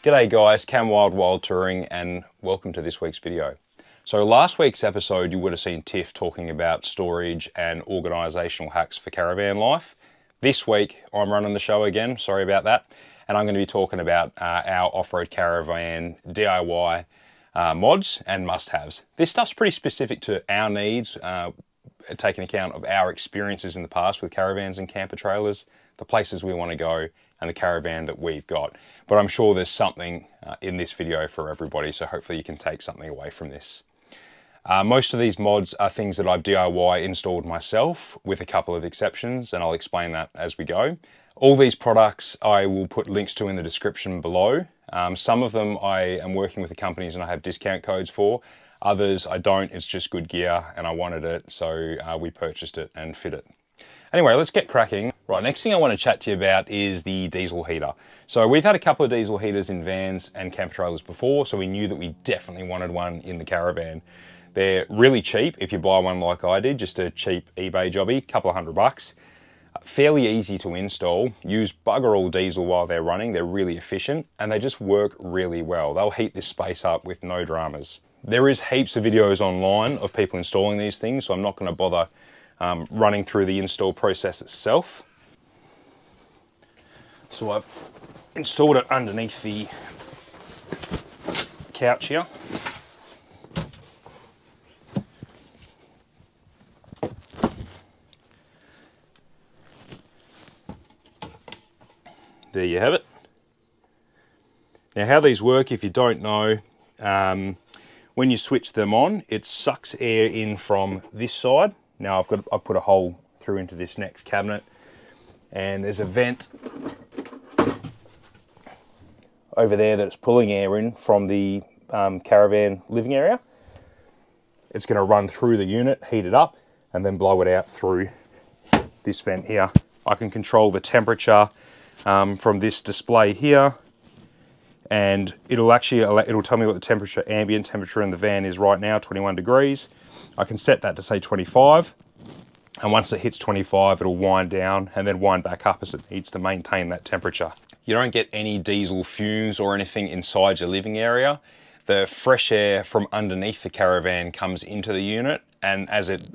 G'day guys, Cam Wild Touring, and welcome to this week's video. So last week's episode you would have seen Tiff talking about storage and organisational hacks for caravan life. This week I'm running the show again, sorry about that, and I'm going to be talking about our off-road caravan DIY mods and must-haves. This stuff's pretty specific to our needs, taking account of our experiences in the past with caravans and camper trailers, the places we want to go, and the caravan that we've got. But I'm sure there's something in this video for everybody, so hopefully you can take something away from this. Most of these mods are things that I've DIY installed myself, with a couple of exceptions, and I'll explain that as we go. All these products I will put links to in the description below. Some of them I am working with the companies and I have discount codes for. Others I don't, it's just good gear and I wanted it, so we purchased it and fit it. Anyway, let's get cracking. Right, next thing I want to chat to you about is the diesel heater. So we've had a couple of diesel heaters in vans and camper trailers before, so we knew that we definitely wanted one in the caravan. They're really cheap if you buy one like I did, just a cheap eBay jobby, couple of $100. Fairly easy to install, use bugger all diesel while they're running, they're really efficient, and they just work really well. They'll heat this space up with no dramas. There is heaps of videos online of people installing these things, so I'm not going to bother running through the install process itself. So I've installed it underneath the couch here. There you have it. Now how these work, if you don't know, when you switch them on, it sucks air in from this side. Now I've put a hole through into this next cabinet, and there's a vent over there that's pulling air in from the caravan living area. It's going to run through the unit, heat it up, and then blow it out through this vent here. I can control the temperature from this display here, and it'll tell me what the ambient temperature in the van is right now, 21 degrees. I can set that to say 25, and once it hits 25 it'll wind down and then wind back up as it needs to maintain that temperature. You don't get any diesel fumes or anything inside your living area. The fresh air from underneath the caravan comes into the unit, and as it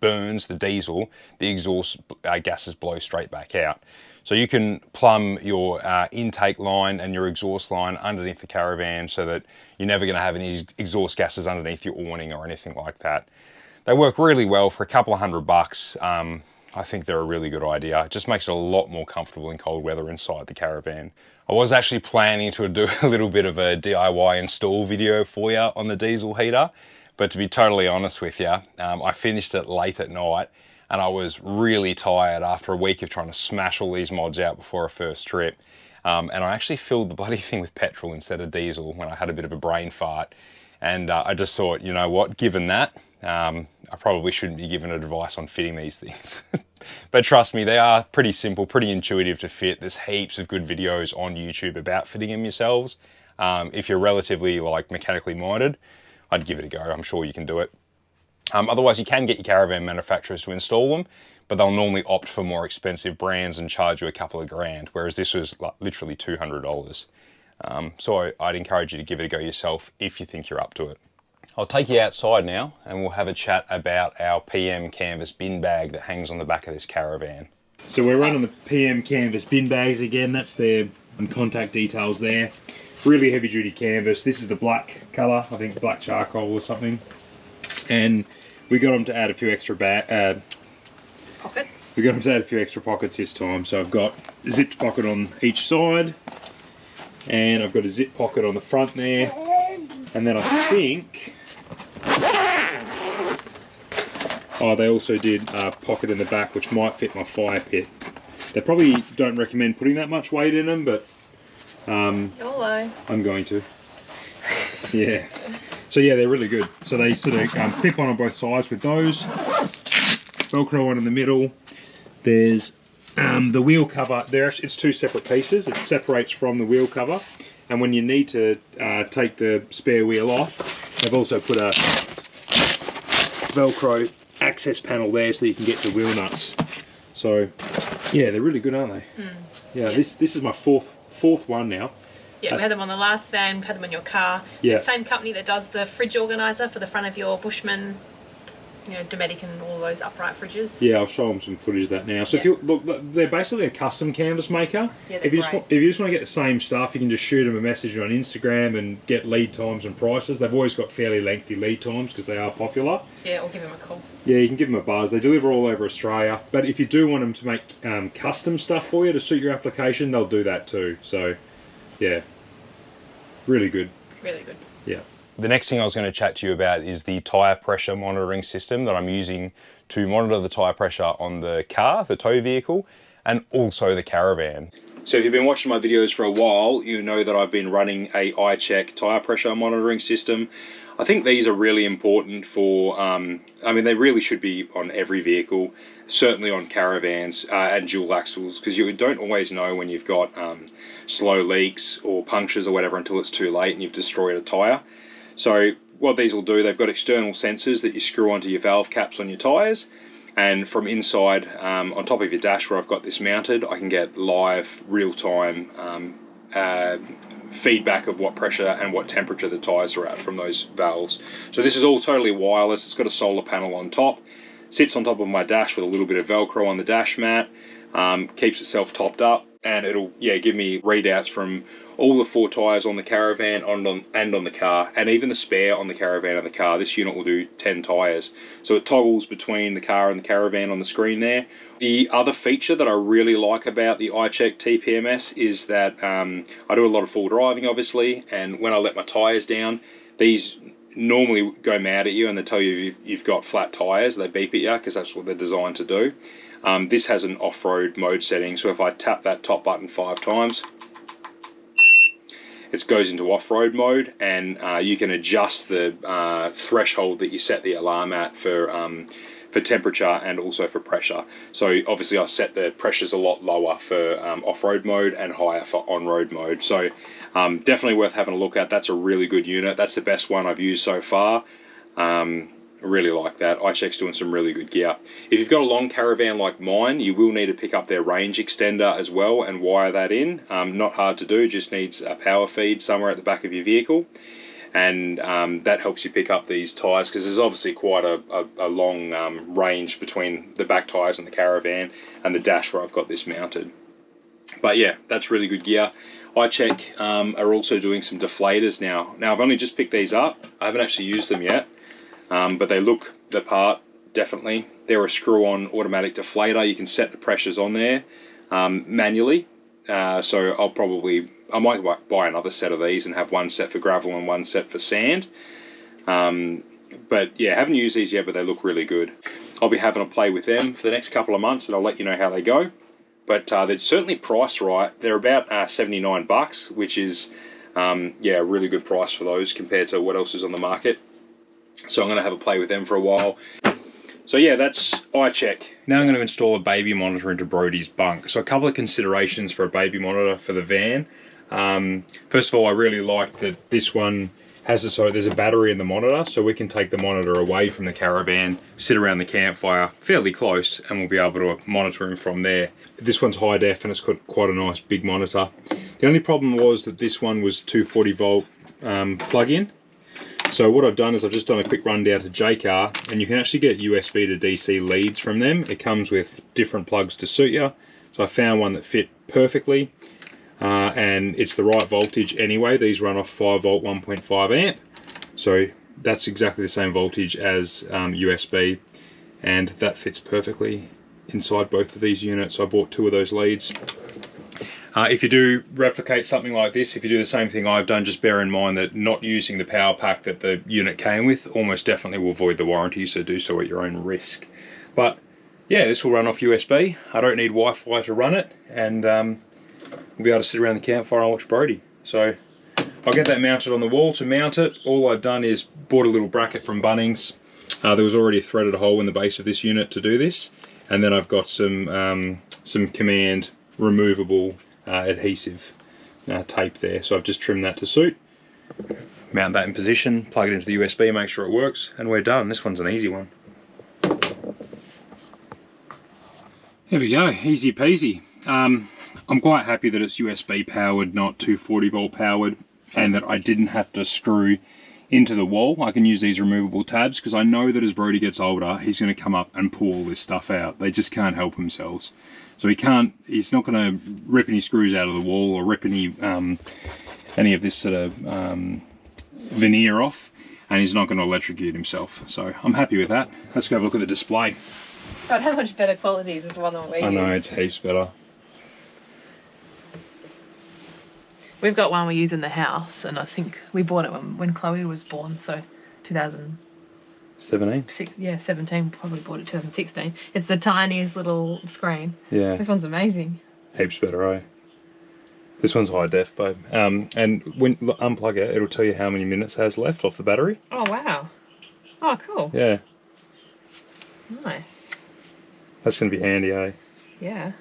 burns the diesel, the exhaust gases blow straight back out. So you can plumb your intake line and your exhaust line underneath the caravan so that you're never going to have any exhaust gases underneath your awning or anything like that. They work really well for a couple of $100. I think they're a really good idea. It just makes it a lot more comfortable in cold weather inside the caravan. I was actually planning to do a little bit of a DIY install video for you on the diesel heater, but to be totally honest with you, I finished it late at night and I was really tired after a week of trying to smash all these mods out before a first trip. And I actually filled the bloody thing with petrol instead of diesel when I had a bit of a brain fart. And I just thought, you know what, given that, I probably shouldn't be giving advice on fitting these things. But trust me, they are pretty simple, pretty intuitive to fit. There's heaps of good videos on YouTube about fitting them yourselves. If you're relatively mechanically minded, I'd give it a go. I'm sure you can do it. Otherwise, you can get your caravan manufacturers to install them, but they'll normally opt for more expensive brands and charge you a couple of grand, whereas this was literally $200. So I'd encourage you to give it a go yourself if you think you're up to it. I'll take you outside now and we'll have a chat about our PM canvas bin bag that hangs on the back of this caravan. So we're running the PM canvas bin bags again. That's their contact details there. Really heavy duty canvas. This is the black colour, I think black charcoal or something. And we got them to add a few extra pockets. We got them to add a few extra pockets this time. So I've got a zipped pocket on each side, and I've got a zip pocket on the front there, and then I think they also did a pocket in the back which might fit my fire pit. They probably don't recommend putting that much weight in them, but I'm going to. Yeah. So yeah, they're really good. So they sort of clip on both sides with those. Velcro one in the middle. There's the wheel cover. It's two separate pieces. It separates from the wheel cover. And when you need to take the spare wheel off, they've also put a Velcro access panel there so you can get the wheel nuts. So yeah, they're really good, aren't they? Yeah, this is my fourth one now. Yeah, we had them on the last van, we had them on your car. Yeah. The same company that does the fridge organiser for the front of your Bushman, you know, Dometic and all those upright fridges. Yeah, I'll show them some footage of that now. So if you look, they're basically a custom canvas maker. Yeah, if you just want to get the same stuff, you can just shoot them a message on Instagram and get lead times and prices. They've always got fairly lengthy lead times because they are popular. Yeah, or give them a call. Yeah, you can give them a buzz. They deliver all over Australia. But if you do want them to make custom stuff for you to suit your application, they'll do that too. So, yeah, really good. Really good. Yeah. The next thing I was going to chat to you about is the tyre pressure monitoring system that I'm using to monitor the tyre pressure on the car, the tow vehicle, and also the caravan. So if you've been watching my videos for a while, you know that I've been running a iCheck tyre pressure monitoring system. I think these are really important for, I mean, they really should be on every vehicle, certainly on caravans and dual axles, because you don't always know when you've got slow leaks or punctures or whatever until it's too late and you've destroyed a tyre. So what these will do, they've got external sensors that you screw onto your valve caps on your tyres, and from inside, on top of your dash where I've got this mounted, I can get live, real-time feedback of what pressure and what temperature the tyres are at from those valves. So this is all totally wireless. It's got a solar panel on top, sits on top of my dash with a little bit of Velcro on the dash mat, keeps itself topped up, and it'll give me readouts from all the 4 tyres on the caravan and on the car, and even the spare on the caravan and the car. This unit will do 10 tyres. So it toggles between the car and the caravan on the screen there. The other feature that I really like about the iCheck TPMS is that I do a lot of full driving, obviously, and when I let my tyres down, these normally go mad at you and they tell you you've got flat tyres. They beep at you because that's what they're designed to do. This has an off-road mode setting, so if I tap that top button 5 times, it goes into off-road mode, and you can adjust the threshold that you set the alarm at for temperature and also for pressure. So obviously I set the pressures a lot lower for off-road mode and higher for on-road mode. So definitely worth having a look at. That's a really good unit. That's the best one I've used so far. I really like that. iCheck's doing some really good gear. If you've got a long caravan like mine, you will need to pick up their range extender as well and wire that in. Not hard to do, just needs a power feed somewhere at the back of your vehicle. And that helps you pick up these tyres, because there's obviously quite a long range between the back tyres and the caravan and the dash where I've got this mounted. But yeah, that's really good gear. iCheck are also doing some deflators now. Now I've only just picked these up. I haven't actually used them yet. But they look the part, definitely. They're a screw-on automatic deflator. You can set the pressures on there manually. So I might buy another set of these and have one set for gravel and one set for sand. But yeah, haven't used these yet, but they look really good. I'll be having a play with them for the next couple of months, and I'll let you know how they go. But they're certainly priced right. They're about $79, which is a really good price for those compared to what else is on the market. So I'm going to have a play with them for a while. So yeah, that's iCheck. Now I'm going to install a baby monitor into Brodie's bunk. So a couple of considerations for a baby monitor for the van. First of all, I really like that this one has there's a battery in the monitor, so we can take the monitor away from the caravan, sit around the campfire fairly close, and we'll be able to monitor him from there. This one's high def and it's got quite a nice big monitor. The only problem was that this one was 240 volt plug-in. So what I've done is I've just done a quick run down to JCar, and you can actually get USB to DC leads from them. It comes with different plugs to suit you. So I found one that fit perfectly, and it's the right voltage anyway. These run off 5 volt 1.5 amp. So that's exactly the same voltage as USB, and that fits perfectly inside both of these units. So I bought 2 of those leads. If you do replicate something like this, if you do the same thing I've done, just bear in mind that not using the power pack that the unit came with almost definitely will void the warranty, so do so at your own risk. But yeah, this will run off USB. I don't need Wi-Fi to run it, and we'll be able to sit around the campfire and watch Brodie. So I'll get that mounted on the wall. To mount it, all I've done is bought a little bracket from Bunnings. There was already a threaded hole in the base of this unit to do this, and then I've got some Command removable adhesive tape there, so I've just trimmed that to suit. Mount that in position, plug it into the USB, make sure it works, and we're done. This one's an easy one. There we go, easy peasy. I'm quite happy that it's USB powered, not 240 volt powered, and that I didn't have to screw into the wall. I can use these removable tabs because I know that as Brodie gets older, he's going to come up and pull all this stuff out. They just can't help themselves. So he's not going to rip any screws out of the wall or rip any of this sort of veneer off, and he's not going to electrocute himself. So I'm happy with that. Let's go have a look at the display. God, how much better quality is the one that we use? I know, it's heaps better. We've got one we use in the house, and I think we bought it when Chloe was born, so 2017? Yeah, 17, probably bought it 2016. It's the tiniest little screen. Yeah. This one's amazing. Heaps better, eh? This one's high def, babe. And when you unplug it, it'll tell you how many minutes it has left off the battery. Oh, wow. Oh, cool. Yeah. Nice. That's going to be handy, eh? Yeah.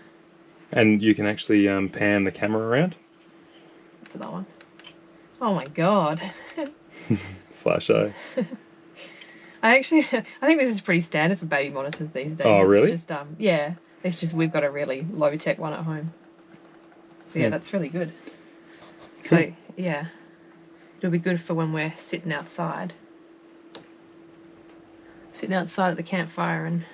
And you can actually pan the camera around. To that one. Oh my god. Flash, eh? I think this is pretty standard for baby monitors these days. Oh, really? It's just, yeah. It's just we've got a really low tech one at home. So yeah, that's really good. Cool. So yeah, it'll be good for when we're sitting outside at the campfire and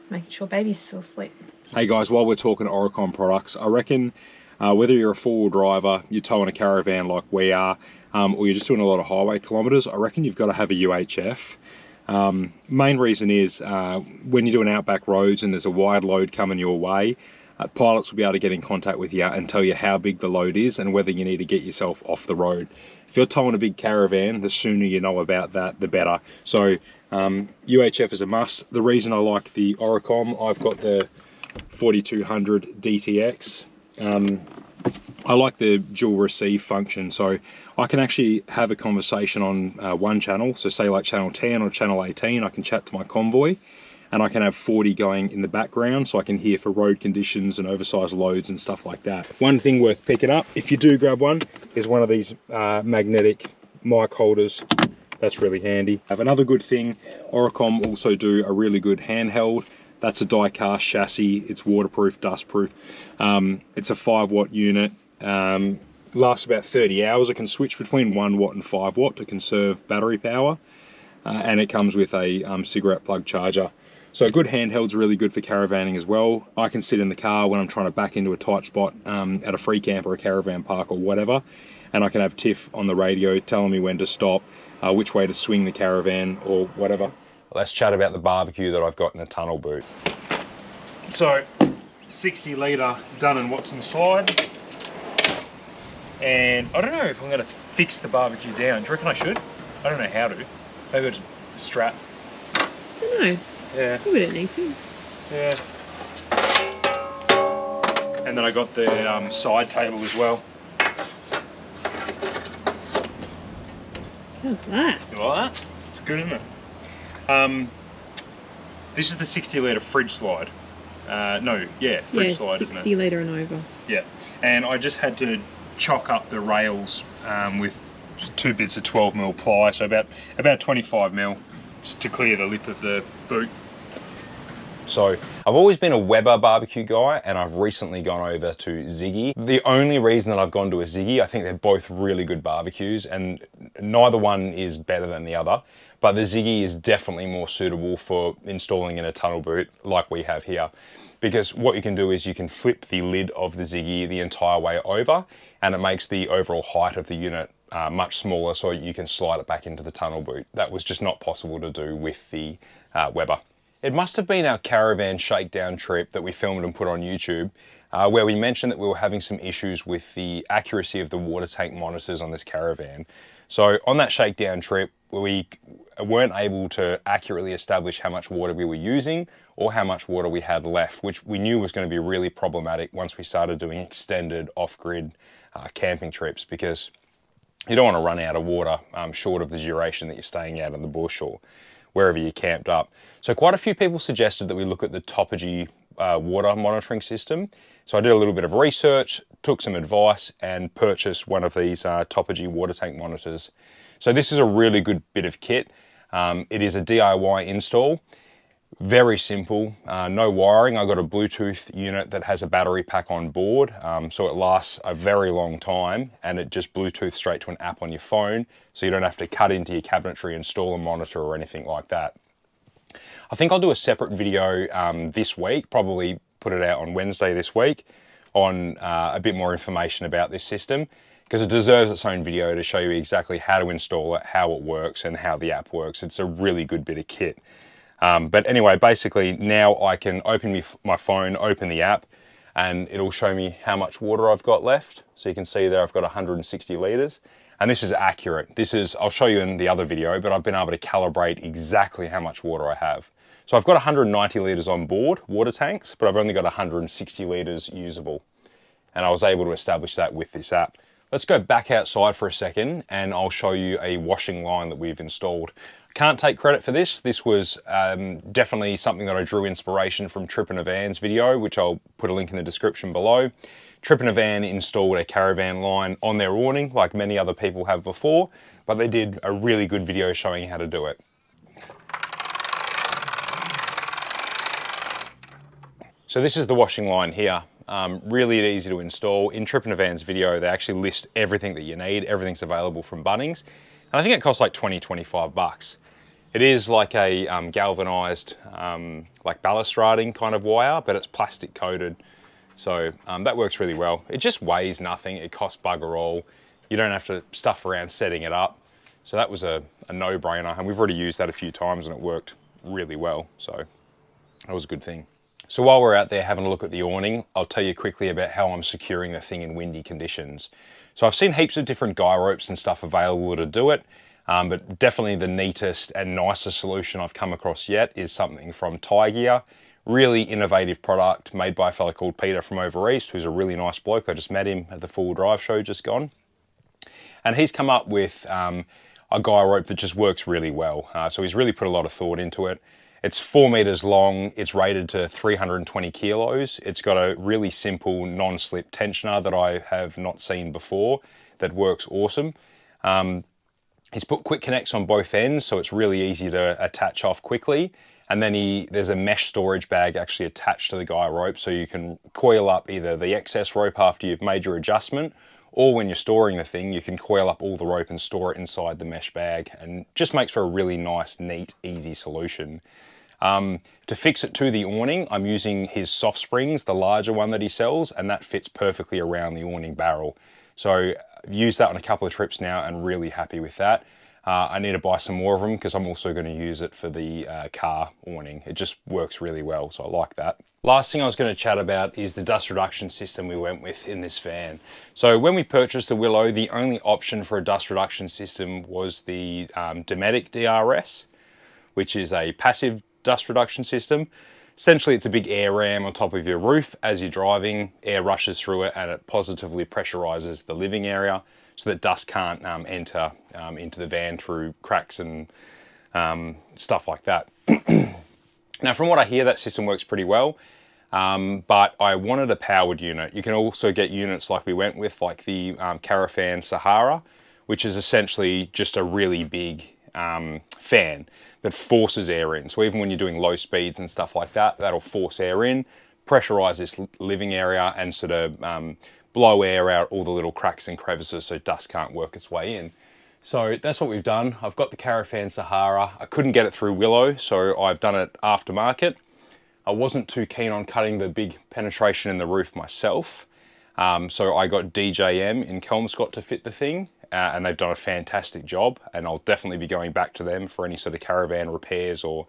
making sure baby's still asleep. Hey guys, while we're talking Oricom products, I reckon whether you're a four-wheel driver, you're towing a caravan like we are, or you're just doing a lot of highway kilometres, I reckon you've got to have a UHF. Main reason is when you're doing outback roads and there's a wide load coming your way, pilots will be able to get in contact with you and tell you how big the load is and whether you need to get yourself off the road. If you're towing a big caravan, the sooner you know about that, the better. So UHF is a must. The reason I like the Oricom, I've got the 4200 DTX. I like the dual receive function, so I can actually have a conversation on one channel, so say like channel 10 or channel 18, I can chat to my convoy, and I can have 40 going in the background so I can hear for road conditions and oversized loads and stuff like that. One thing worth picking up, if you do grab one, is one of these magnetic mic holders. That's really handy. Another good thing, Oricom also do a really good handheld. That's a die cast chassis. It's waterproof, dustproof. It's a 5-watt unit. Lasts about 30 hours. It can switch between 1 watt and 5 watt to conserve battery power. And it comes with a cigarette plug charger. So a good handheld's really good for caravanning as well. I can sit in the car when I'm trying to back into a tight spot at a free camp or a caravan park or whatever, and I can have Tiff on the radio telling me when to stop, which way to swing the caravan or whatever. Let's chat about the barbecue that I've got in the tunnel boot. So, 60 litre Dunn and Watson slide. And I don't know if I'm going to fix the barbecue down. Do you reckon I should? I don't know how to. Maybe I'll just strap. I don't know. Yeah. I think we don't need to. Yeah. And then I got the side table as well. How's that? You like that? It's good, isn't it? This is the 60 litre fridge slide. Fridge slide, 60 litre and over. Yeah. And I just had to chock up the rails with 2 bits of 12mm ply, so about 25mm to clear the lip of the boot. So I've always been a Weber barbecue guy, and I've recently gone over to Ziggy. The only reason that I've gone to a Ziggy, I think they're both really good barbecues, and neither one is better than the other, but the Ziggy is definitely more suitable for installing in a tunnel boot like we have here. Because what you can do is you can flip the lid of the Ziggy the entire way over, and it makes the overall height of the unit much smaller, so you can slide it back into the tunnel boot. That was just not possible to do with the Weber. It must have been our caravan shakedown trip that we filmed and put on YouTube, where we mentioned that we were having some issues with the accuracy of the water tank monitors on this caravan. So on that shakedown trip, we weren't able to accurately establish how much water we were using or how much water we had left, which we knew was going to be really problematic once we started doing extended off-grid camping trips, because you don't want to run out of water short of the duration that you're staying out in the bush or wherever you camped up. So quite a few people suggested that we look at the Topargee water monitoring system. So I did a little bit of research, took some advice, and purchased one of these Topargee water tank monitors. So this is a really good bit of kit. It is a DIY install. Very simple, no wiring. I got a Bluetooth unit that has a battery pack on board, so it lasts a very long time, and it just Bluetooth straight to an app on your phone, so you don't have to cut into your cabinetry, install a monitor or anything like that. I think I'll do a separate video this week, probably put it out on Wednesday this week, on a bit more information about this system, because it deserves its own video to show you exactly how to install it, how it works, and how the app works. It's a really good bit of kit. But anyway, basically now I can open my phone, open the app, and it'll show me how much water I've got left. So you can see there I've got 160 litres, and this is accurate. This is, I'll show you in the other video, but I've been able to calibrate exactly how much water I have. So I've got 190 litres on board, water tanks, but I've only got 160 litres usable. And I was able to establish that with this app. Let's go back outside for a second and I'll show you a washing line that we've installed. Can't take credit for this. This was definitely something that I drew inspiration from Trip in a Van's video, which I'll put a link in the description below. Trip in a Van installed a CARAVAN line on their awning, like many other people have before, but they did a really good video showing how to do it. So this is the washing line here. Really easy to install. In Trip in a Van's video, they actually list everything that you need. Everything's available from Bunnings. And I think it costs like 20, 25 bucks. It is like a galvanized, like balustrading kind of wire, but it's plastic coated. So that works really well. It just weighs nothing. It costs bugger all. You don't have to stuff around setting it up. So that was a no-brainer. And we've already used that a few times and it worked really well. So that was a good thing. So while we're out there having a look at the awning, I'll tell you quickly about how I'm securing the thing in windy conditions. So I've seen heaps of different guy ropes and stuff available to do it, but definitely the neatest and nicest solution I've come across yet is something from TieGear. Really innovative product made by a fella called Peter from over east, who's a really nice bloke. I just met him at the four-wheel drive show just gone. And he's come up with a guy rope that just works really well. So he's really put a lot of thought into it. It's 4 meters long, it's rated to 320 kilos. It's got a really simple non-slip tensioner that I have not seen before that works awesome. He's put quick connects on both ends, so it's really easy to attach off quickly. And then there's a mesh storage bag actually attached to the guy rope, so you can coil up either the excess rope after you've made your adjustment, or when you're storing the thing, you can coil up all the rope and store it inside the mesh bag, and just makes for a really nice, neat, easy solution. To fix it to the awning, I'm using his soft springs, the larger one that he sells, and that fits perfectly around the awning barrel. So I've used that on a couple of trips now and really happy with that. I need to buy some more of them because I'm also going to use it for the car awning. It just works really well, so I like that. Last thing I was going to chat about is the dust reduction system we went with in this van. So when we purchased the Willow, the only option for a dust reduction system was the Dometic DRS, which is a passive dust reduction system. Essentially, it's a big air ram on top of your roof. As you're driving, air rushes through it and it positively pressurizes the living area so that dust can't enter into the van through cracks and stuff like that. Now, from what I hear, that system works pretty well, but I wanted a powered unit. You can also get units like we went with, like the Carafan Sahara, which is essentially just a really big fan that forces air in. So even when you're doing low speeds and stuff like that, that'll force air in, pressurize this living area and sort of blow air out all the little cracks and crevices so dust can't work its way in. So that's what we've done. I've got the Carafan Sahara. I couldn't get it through Willow, so I've done it aftermarket. I wasn't too keen on cutting the big penetration in the roof myself. So I got DJM in Kelmscott to fit the thing. And they've done a fantastic job, and I'll definitely be going back to them for any sort of caravan repairs or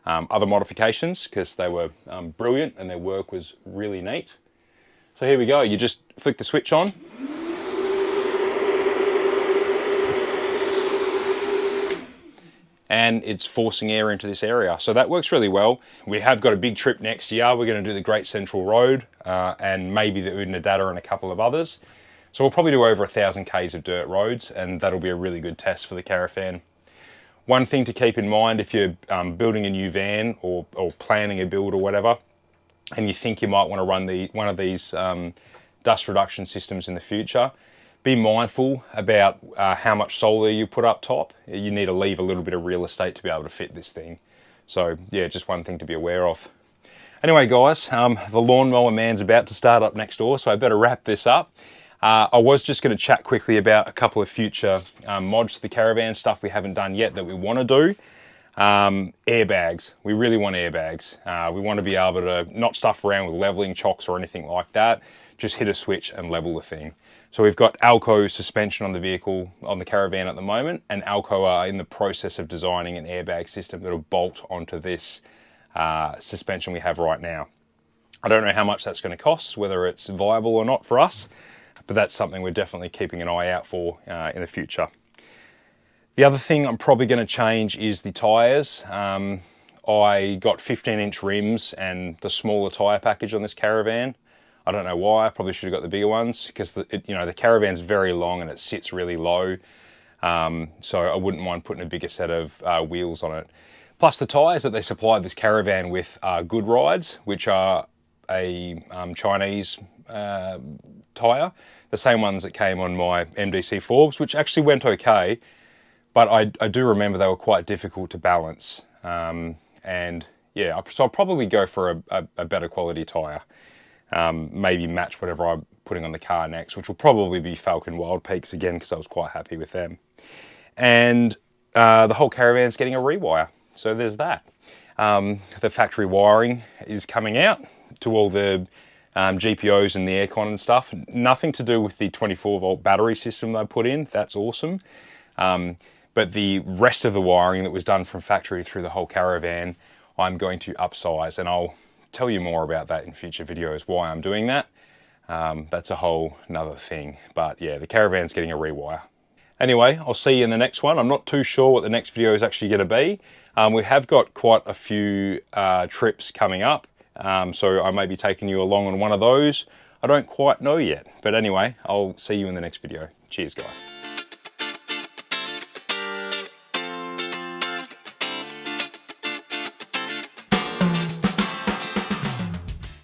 other modifications, because they were brilliant and their work was really neat. So here we go, you just flick the switch on. And it's forcing air into this area. So that works really well. We have got a big trip next year. We're going to do the Great Central Road and maybe the Oodnadatta and a couple of others. So we'll probably do over 1,000 Ks of dirt roads, and that'll be a really good test for the Carafan. One thing to keep in mind if you're building a new van or planning a build or whatever, and you think you might want to run one of these dust reduction systems in the future, be mindful about how much solar you put up top. You need to leave a little bit of real estate to be able to fit this thing. So yeah, just one thing to be aware of. Anyway guys, the lawnmower man's about to start up next door, so I better wrap this up. I was just going to chat quickly about a couple of future mods to the Caravan, stuff we haven't done yet that we want to do. Airbags. We really want airbags. We want to be able to not stuff around with leveling chocks or anything like that. Just hit a switch and level the thing. So we've got Alco suspension on the vehicle, on the Caravan at the moment, and Alco are in the process of designing an airbag system that'll bolt onto this suspension we have right now. I don't know how much that's going to cost, whether it's viable or not for us, but that's something we're definitely keeping an eye out for in the future. The other thing I'm probably going to change is the tyres. I got 15-inch rims and the smaller tyre package on this Caravan. I don't know why. I probably should have got the bigger ones because the Caravan's very long and it sits really low. So I wouldn't mind putting a bigger set of wheels on it. Plus the tyres that they supplied this Caravan with are Good Rides, which are a Chinese tyre. The same ones that came on my MDC Forbes, which actually went okay. But I do remember they were quite difficult to balance. And yeah, so I'll probably go for a better quality tyre. Maybe match whatever I'm putting on the car next, which will probably be Falcon Wild Peaks again, because I was quite happy with them. And the whole Caravan's getting a rewire. So there's that. The factory wiring is coming out to all the GPOs and the aircon and stuff. Nothing to do with the 24-volt battery system they put in. That's awesome. But the rest of the wiring that was done from factory through the whole Caravan, I'm going to upsize, and I'll tell you more about that in future videos, why I'm doing that. That's a whole nother thing. But yeah, the Caravan's getting a rewire. Anyway, I'll see you in the next one. I'm not too sure what the next video is actually going to be. We have got quite a few trips coming up, so I may be taking you along on one of those. I don't quite know yet, but anyway, I'll see you in the next video. Cheers, guys.